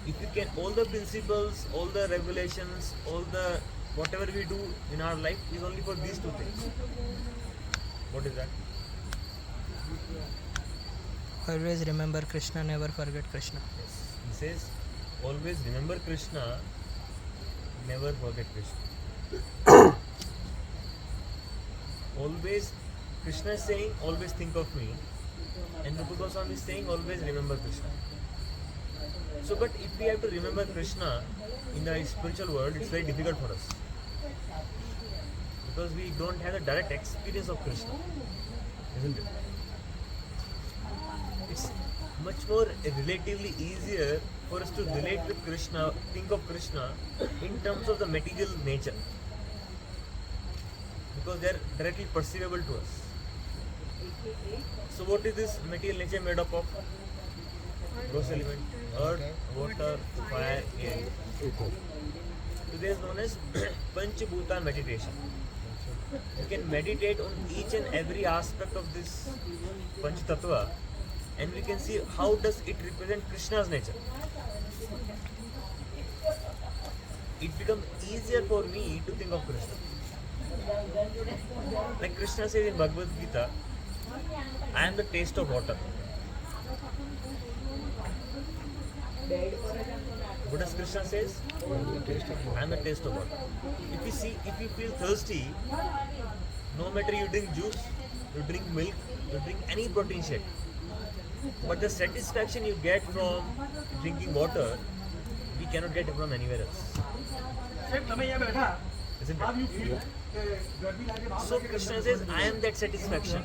if we can, all the principles, all the revelations, all the whatever we do in our life is only for these two things. What is that? Always remember Krishna, never forget Krishna. Yes. He says, always remember Krishna, never forget Krishna. Always, Krishna is saying, always think of me. And Rupa Goswami is saying, always remember Krishna. So, but if we have to remember Krishna in the spiritual world, it's very difficult for us. Because we don't have a direct experience of Krishna. Isn't it? It's much more relatively easier for us to relate with Krishna, think of Krishna in terms of the material nature. Because they are directly perceivable to us. So what is this material nature made up of? Gross element, earth, water, fire, air. So this is known as Panch-bhuta meditation. You can meditate on each and every aspect of this Panch-tattva, and we can see how does it represent Krishna's nature. It becomes easier for me to think of Krishna. Like Krishna says in Bhagavad Gita, I am the taste of water. What does Krishna says? I am the taste of water. If you feel thirsty, no matter you drink juice, you drink milk, you drink any protein shake, but the satisfaction you get from drinking water, we cannot get it from anywhere else. Isn't it? So Krishna says, I am that satisfaction.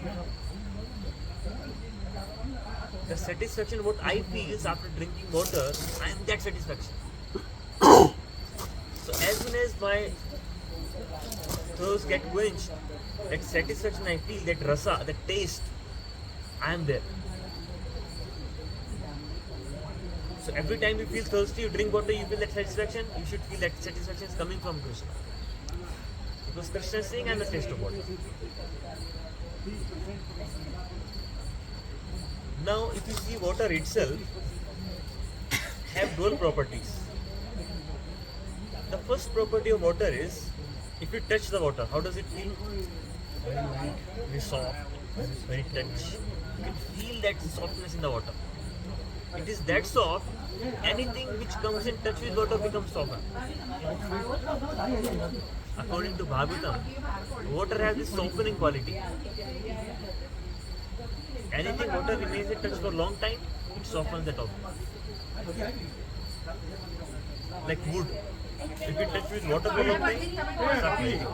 The satisfaction what I feel is after drinking water, I am that satisfaction. So as soon as my thirst get quenched, that satisfaction I feel, that rasa, that taste, I am there. So every time you feel thirsty, you drink water, you feel that satisfaction, you should feel that satisfaction is coming from Krishna. Because Krishna is saying, I am the taste of water. Now, if you see water itself, have dual properties. The first property of water is, if you touch the water, how does it feel? Very soft, very touch. You can feel that softness in the water. It is that soft, anything which comes in touch with water becomes softer. According to Bhagavatam, water has this softening quality. Anything water remains in touch for a long time, it softens that object. Like wood. If you touch with water for a long time, it starts melting.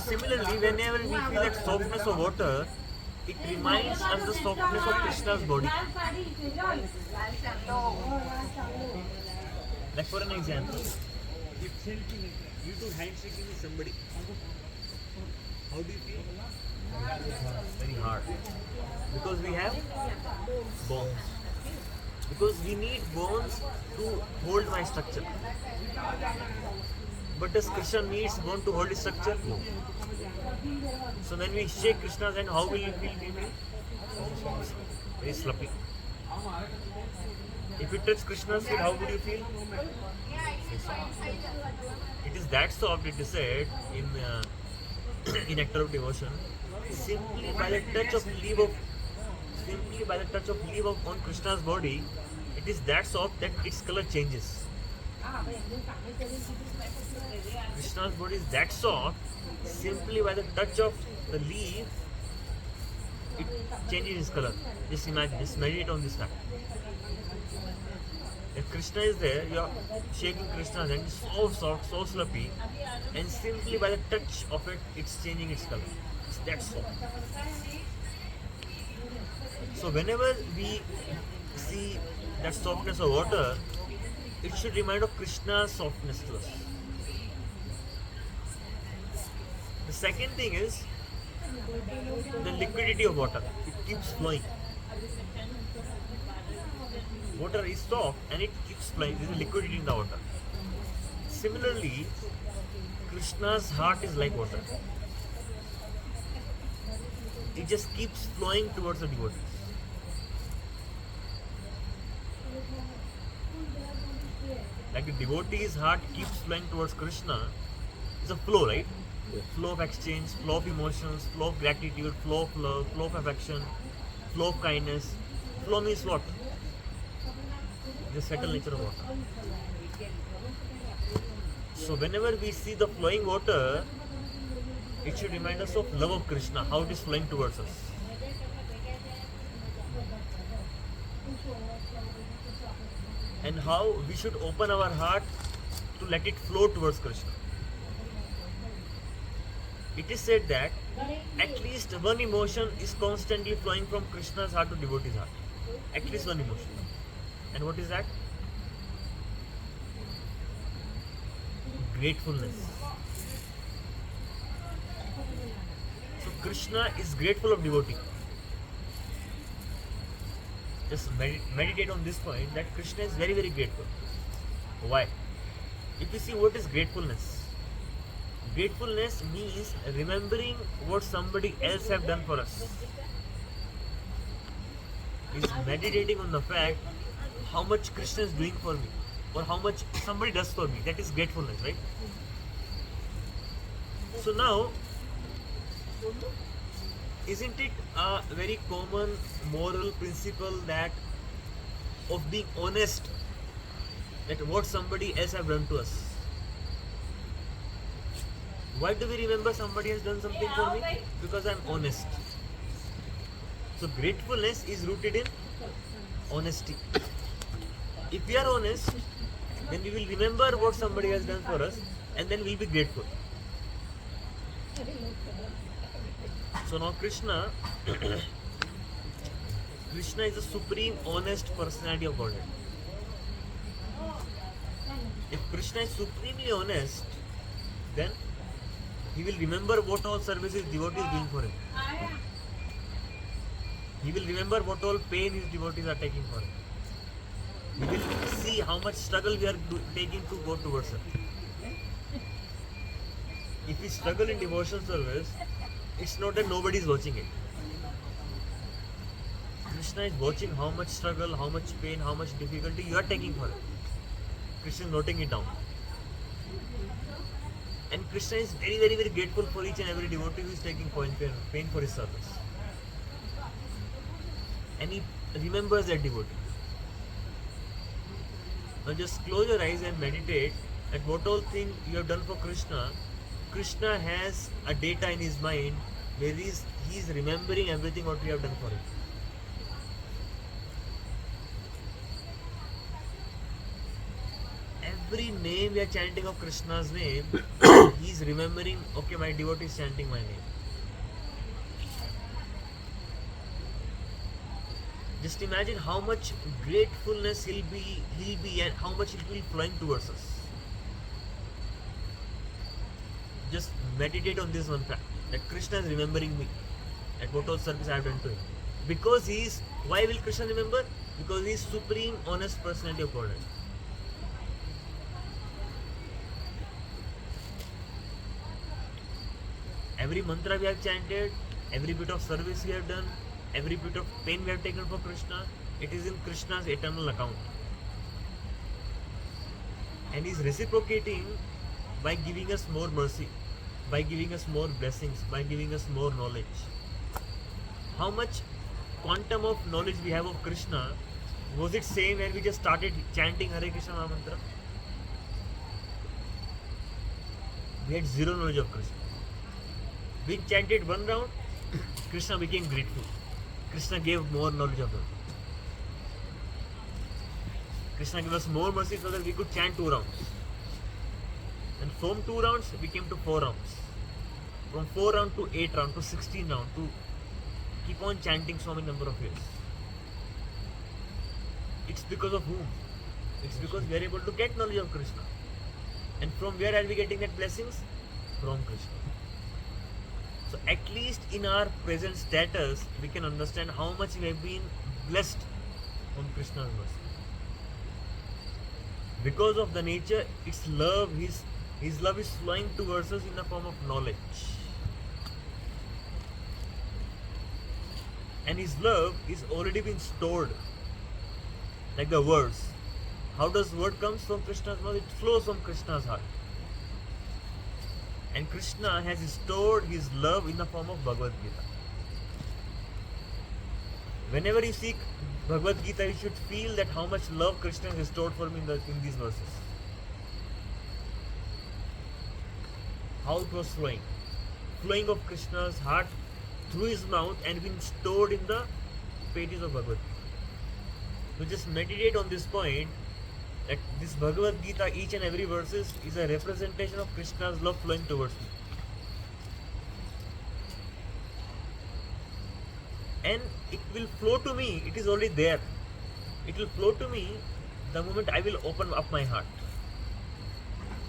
Similarly, whenever we feel that softness of water, it reminds us the softness of Krishna's body. Like for an example, if you do handshaking with somebody, how do you feel? Very hard. Because we have bones. Because we need bones to hold my structure. But does Krishna needs bone to hold his structure? No. So when we shake Krishna's hand, how will you feel? Very sloppy. If you touch Krishna's feet, how would you feel? It is that soft, it is said in Nectar of Devotion. Simply by the touch of leaf on Krishna's body, it is that soft that its color changes. Krishna's body is that soft, simply by the touch of the leaf, it changes its color. Just imagine, just meditate on this fact. If Krishna is there, you are shaking Krishna's hand, it's so soft, so sloppy, and simply by the touch of it, it's changing its color. It's that soft. So whenever we see that softness of water, it should remind of Krishna's softness to us. The second thing is the liquidity of water. It keeps flowing. Water is soft and it keeps flowing. There is a liquidity in the water. Similarly, Krishna's heart is like water. It just keeps flowing towards the devotees. Like the devotee's heart keeps flowing towards Krishna. It's a flow, right? Yes. Flow of exchange, flow of emotions, flow of gratitude, flow of love, flow of affection, flow of kindness. Flow means what? The subtle nature of water. So whenever we see the flowing water, it should remind us of love of Krishna, how it is flowing towards us. And how we should open our heart to let it flow towards Krishna. It is said that at least one emotion is constantly flowing from Krishna's heart to devotee's heart. At least one emotion. And what is that? Gratefulness. So Krishna is grateful of devotee. Just meditate on this point that Krishna is very, very grateful. Why? If you see what is gratefulness, gratefulness means remembering what somebody else have done for us. Is meditating on the fact how much Krishna is doing for me or how much somebody does for me. That is gratefulness, right? So now, isn't it a very common moral principle that of being honest that what somebody else have done to us? Why do we remember somebody has done something for me? Because I'm honest. So gratefulness is rooted in honesty. If we are honest, then we will remember what somebody has done for us and then we'll be grateful. So now Krishna is the supreme honest personality of Godhead. If Krishna is supremely honest, then he will remember what all services devotees are doing for him. He will remember what all pain his devotees are taking for him. He will see how much struggle we are taking to go towards him. If we struggle in devotional service, it's not that nobody is watching it. Krishna is watching how much struggle, how much pain, how much difficulty you are taking for him. Krishna is noting it down. And Krishna is very, very, very grateful for each and every devotee who is taking pain for his service. And he remembers that devotee. Now just close your eyes and meditate at what all thing you have done for Krishna. Krishna has a data in his mind where he is remembering everything what we have done for him. Every name we are chanting of Krishna's name, he is remembering, okay, my devotee is chanting my name. Just imagine how much gratefulness he'll be and how much it will flowing towards us. Just meditate on this one fact, that Krishna is remembering me at what all service I have done to him. Because why will Krishna remember? Because he is supreme honest personality of Godhead. Every mantra we have chanted, every bit of service we have done, every bit of pain we have taken for Krishna, it is in Krishna's eternal account. And he is reciprocating by giving us more mercy, by giving us more blessings, by giving us more knowledge. How much quantum of knowledge we have of Krishna, was it same when we just started chanting Hare Krishna Maha Mantra? We had zero knowledge of Krishna. We chanted one round, Krishna became grateful. Krishna gave more knowledge of him. Krishna gave us more mercy so that we could chant 2 rounds. And from 2 rounds, we came to 4 rounds. From 4 rounds to 8 rounds to 16 rounds to keep on chanting so many number of years. It's because of whom? It's because we are able to get knowledge of Krishna. And from where are we getting that blessings? From Krishna. So at least in our present status, we can understand how much we have been blessed from Krishna's mercy. Because of the nature, its love, his love is flowing towards us in the form of knowledge. And his love is already been stored, like the words. How does word comes from Krishna's mouth? It flows from Krishna's heart. And Krishna has stored his love in the form of Bhagavad Gita. Whenever you seek Bhagavad Gita, you should feel that how much love Krishna has stored for me in these verses. How it was flowing. Flowing of Krishna's heart through his mouth and been stored in the pages of Bhagavad Gita. So just meditate on this point, that this Bhagavad Gita, each and every verse is a representation of Krishna's love flowing towards me. And it will flow to me, it is already there. It will flow to me the moment I will open up my heart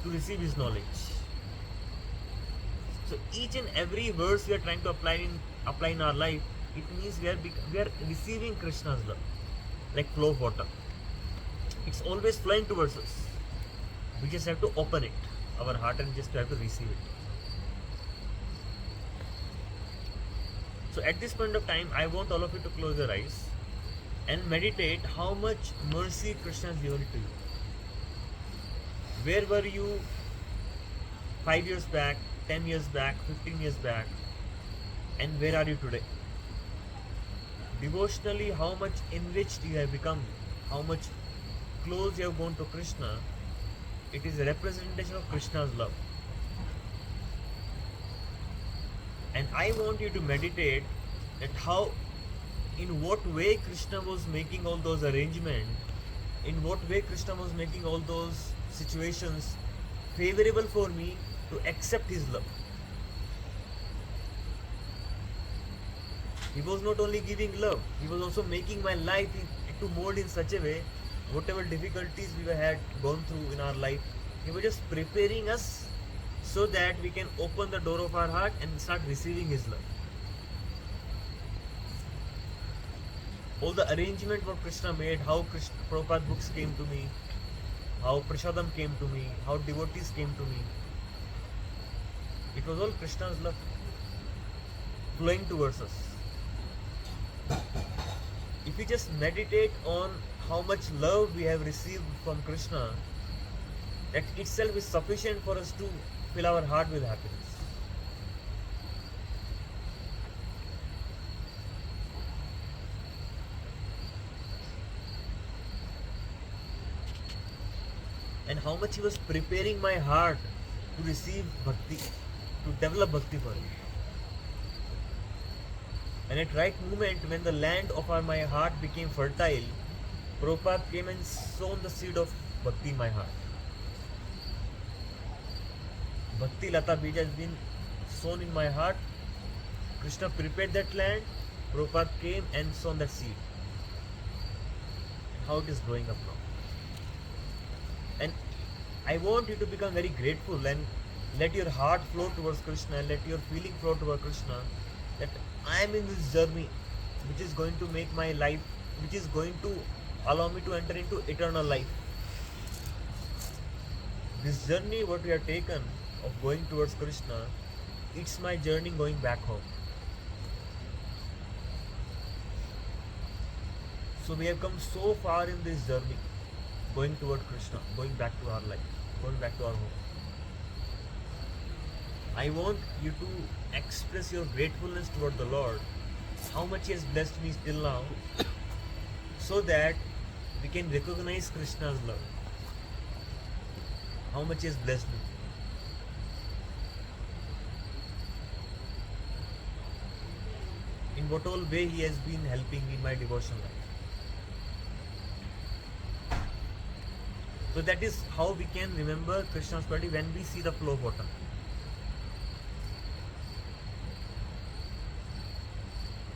to receive his knowledge. So each and every verse we are trying to apply in our life, it means we are receiving Krishna's love, like flow of water. It's always flowing towards us. We just have to open it, our heart, and just have to receive it. So at this point of time, I want all of you to close your eyes and meditate how much mercy Krishna has given it to you. Where were you 5 years back, 10 years back, 15 years back, and where are you today? Devotionally, how much enriched you have become, how much close you have gone to Krishna. It is a representation of Krishna's love. And I want you to meditate that how, in what way Krishna was making all those arrangements, in what way Krishna was making all those situations favorable for me to accept his love. He was not only giving love, he was also making my life to mold in such a way, whatever difficulties we had gone through in our life, he was just preparing us so that we can open the door of our heart and start receiving his love. All the arrangement what Krishna made, how Prabhupada books came to me, how Prasadam came to me, how devotees came to me, it was all Krishna's love flowing towards us. If we just meditate on how much love we have received from Krishna, that itself is sufficient for us to fill our heart with happiness. And how much he was preparing my heart to receive bhakti, to develop bhakti for him. And at right moment, when the land of my heart became fertile, Prabhupada came and sown the seed of bhakti in my heart. Bhakti Lata Bija has been sown in my heart. Krishna prepared that land. Prabhupada came and sown that seed. How it is growing up now. And I want you to become very grateful and let your heart flow towards Krishna and let your feeling flow towards Krishna, that I am in this journey which is going to make my life, which is going to allow me to enter into eternal life. This journey what we have taken of going towards Krishna, it's my journey going back home. So we have come so far in this journey, going toward Krishna, going back to our life, going back to our home. I want you to express your gratefulness toward the Lord, how much He has blessed me till now, so that we can recognize Krishna's love. How much He has blessed me. In what all way He has been helping me in my devotional life. So that is how we can remember Krishna's quality when we see the flow of water.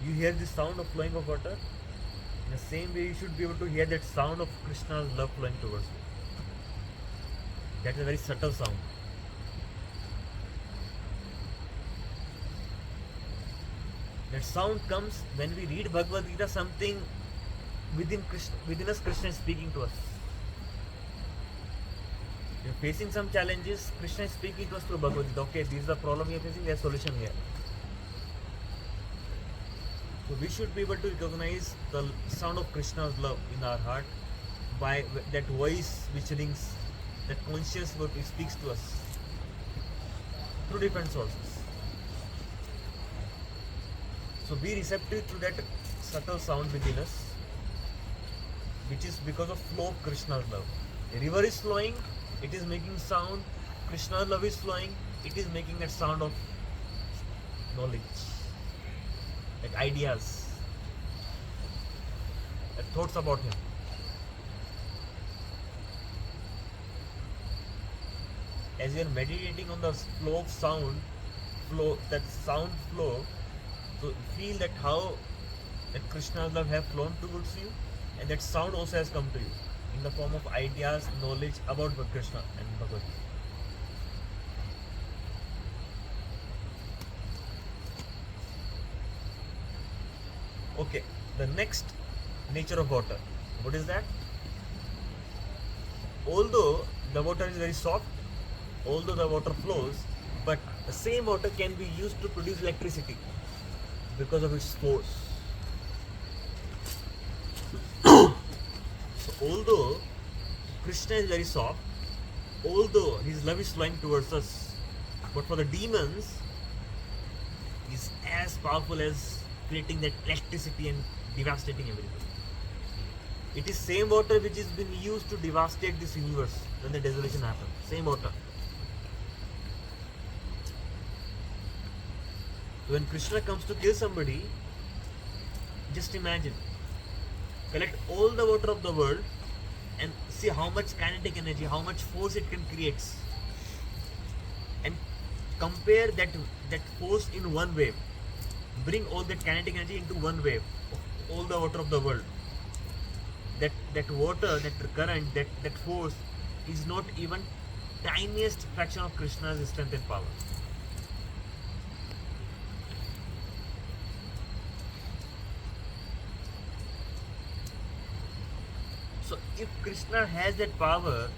You hear the sound of flowing of water? In the same way you should be able to hear that sound of Krishna's love flowing towards you. That is a very subtle sound. That sound comes when we read Bhagavad Gita, something within us Krishna is speaking to us. We are facing some challenges, Krishna is speaking to us through Bhagavad Gita. Okay, this is the problem you are facing, there is a solution here. So we should be able to recognize the sound of Krishna's love in our heart by that voice which rings, that conscious what speaks to us through different sources. So be receptive to that subtle sound within us, which is because of flow of Krishna's love. A river is flowing, it is making sound. Krishna's love is flowing, it is making that sound of knowledge, like ideas, like thoughts about him. As you are meditating on the flow of sound, that sound flow, so feel that how that Krishna's love have flown towards you, and that sound also has come to you in the form of ideas, knowledge about Krishna and Bhagavad. Okay, the next nature of water. What is that? Although the water is very soft, although the water flows, but the same water can be used to produce electricity because of its force. So although Krishna is very soft, although his love is flowing towards us, but for the demons, he is as powerful as creating that electricity and devastating everything. It is same water which has been used to devastate this universe when the desolation happened. Same water. So when Krishna comes to kill somebody, just imagine, collect all the water of the world and see how much kinetic energy, how much force it can create, and compare that force in one wave. Bring all that kinetic energy into one wave of all the water of the world. That water, that current, that force is not even tiniest fraction of Krishna's strength and power. So if Krishna has that power,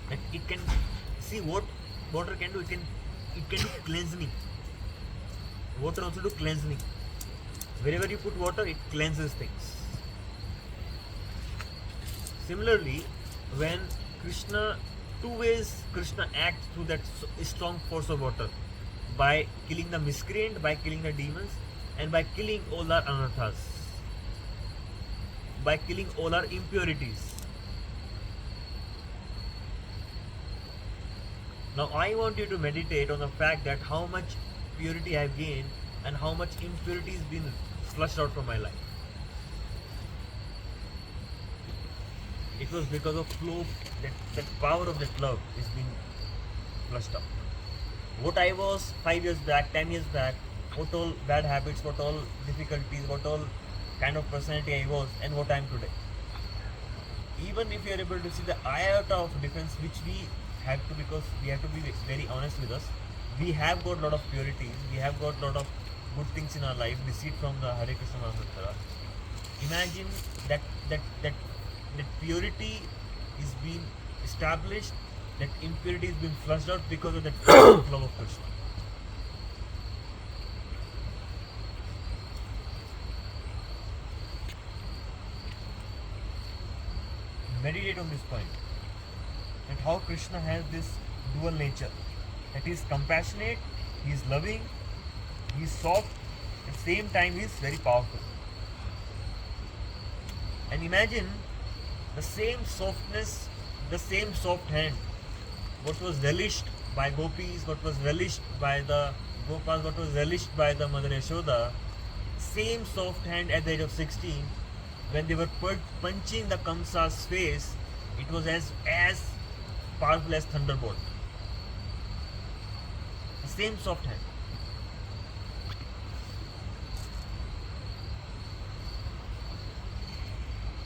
that it can see what water can do, it can do cleansing. Water also do cleansing. Wherever you put water, it cleanses things. Similarly, when Krishna, two ways Krishna acts through that strong force of water, by killing the miscreant, by killing the demons, and by killing all our anarthas, by killing all our impurities. Now I want you to meditate on the fact that how much purity I have gained and how much impurity has been flushed out from my life. It was because of flow, that power of that love is being flushed out. What I was 5 years back, 10 years back, what all bad habits, what all difficulties, what all kind of personality I was, and what I am today. Even if you are able to see the iota of difference, which we have to, because we have to be very honest with us, we have got a lot of purities, we have got a lot of good things in our life, received from the Hare Krishna Mantra. Imagine that purity is being established, that impurity is being flushed out because of that flow of Krishna. Meditate on this point, that how Krishna has this dual nature, that he is compassionate, he is loving, he is soft, at the same time he is very powerful. And imagine the same softness, the same soft hand, what was relished by gopis, what was relished by the Gopals, what was relished by the Mother Yashoda, same soft hand at the age of 16, when they were punching the Kamsa's face, it was as powerful as thunderbolt. The same soft hand.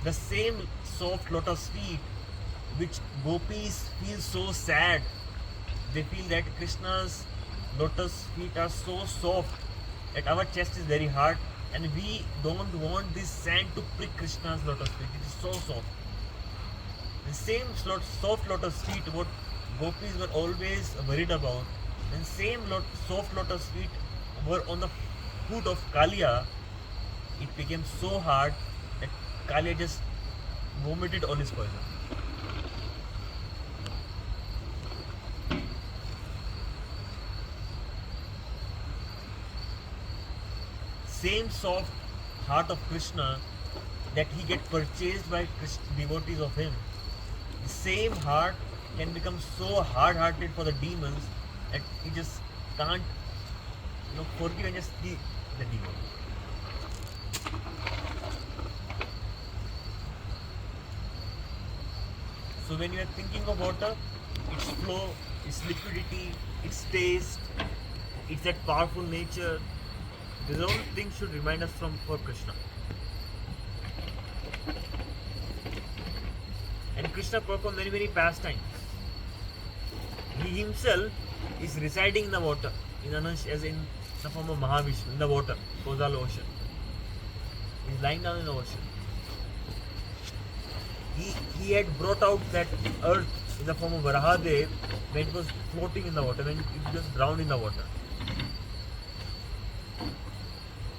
The same soft lotus feet, which gopis feel so sad. They feel that Krishna's lotus feet are so soft that our chest is very hard, and we don't want this sand to prick Krishna's lotus feet. It is so soft. The same soft lotus feet, what gopis were always worried about, and same soft lotus feet were on the foot of Kaliya. It became so hard that Kaliya just vomited on his poison. Same soft heart of Krishna that he get purchased by devotees of him, the same heart can become so hard-hearted for the demons that he just can't, forgive and just kill the demon. So when you are thinking of water, its flow, its liquidity, its taste, it's that powerful nature, these all things should remind us for Krishna. And Krishna performed many pastimes. He himself is residing in the water, as in the form of Mahavishnu, in the water, causal ocean. He is lying down in the ocean. He had brought out that earth in the form of Varahadev when it was floating in the water, when it was drowned in the water.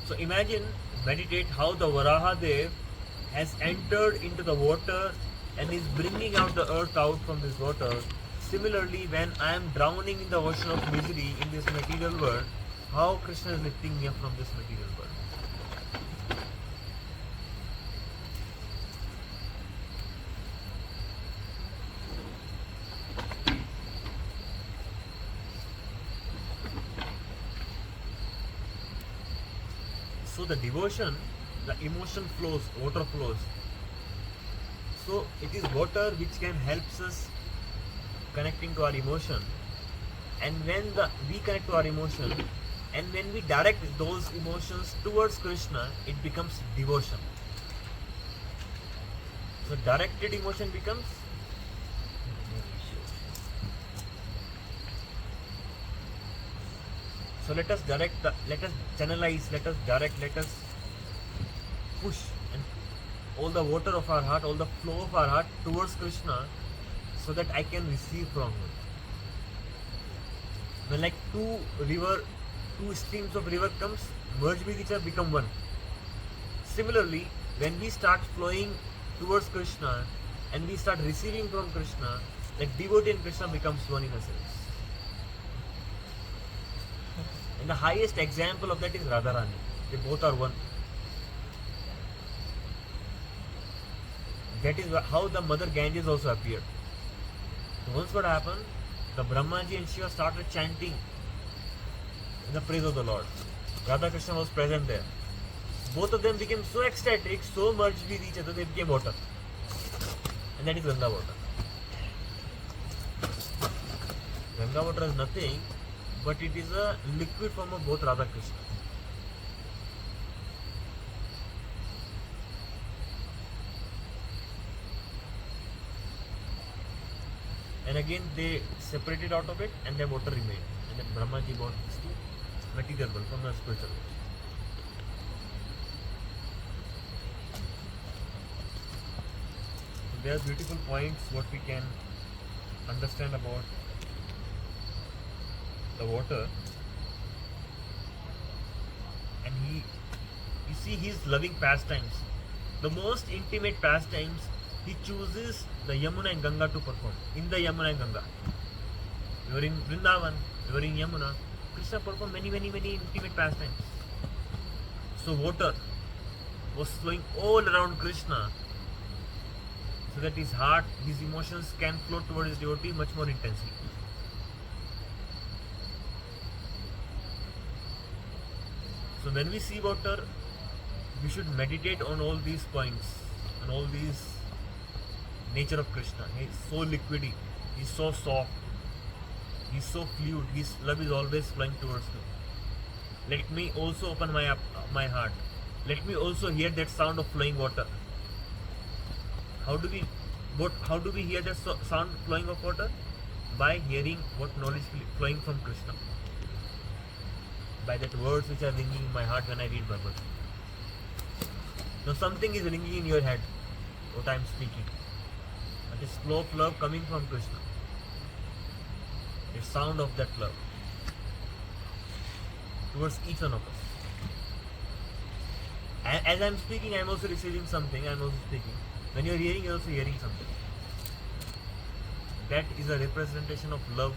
So imagine, meditate how the Varahadev has entered into the water and is bringing out the earth out from this water. Similarly, when I am drowning in the ocean of misery in this material world, how Krishna is lifting me up from this material world. So the devotion, the emotion flows, water flows. So it is water which can help us connecting to our emotion. And when we connect to our emotion, and when we direct those emotions towards Krishna, it becomes devotion. So directed emotion becomes so let us channelize, let us direct, let us push and all the water of our heart, all the flow of our heart towards Krishna, so that I can receive from him. When like two streams of river comes, merge with each other, become one. Similarly, when we start flowing towards Krishna and we start receiving from Krishna, like devotee and Krishna becomes one in a sense. And the highest example of that is Radharani. They both are one. That is how the mother Ganges also appeared. So once what happened, the Brahmaji and Shiva started chanting in the praise of the Lord. Radha Krishna was present there. Both of them became so ecstatic, so merged with each other, they became water. And that is Ganga water. Ganga water is nothing, but it is a liquid form of both Radha Krishna. And again they separated out of it and then water remained. And then Brahmaji brought this to material world from the spiritual world. So there are beautiful points what we can understand about the water. And you see his loving pastimes. The most intimate pastimes, he chooses the Yamuna and Ganga to perform. In the Yamuna and Ganga. You are in Vrindavan, you are in Yamuna. Krishna performed many intimate pastimes. So water was flowing all around Krishna, so that his heart, his emotions can flow towards his devotee much more intensely. So when we see water, we should meditate on all these points and all these nature of Krishna. He is so liquidy, he is so soft, he is so fluid, his love is always flowing towards me. Let me also open my heart. Let me also hear that sound of flowing water. How do we hear that sound flowing of water? By hearing what knowledge flowing from Krishna. By that words which are ringing in my heart when I read Bhagavad. Now something is ringing in your head, what I am speaking. That is flow of love coming from Krishna. The sound of that love towards each one of us. As I am speaking, I am also receiving something, I am also speaking. When you are hearing, you are also hearing something. That is a representation of love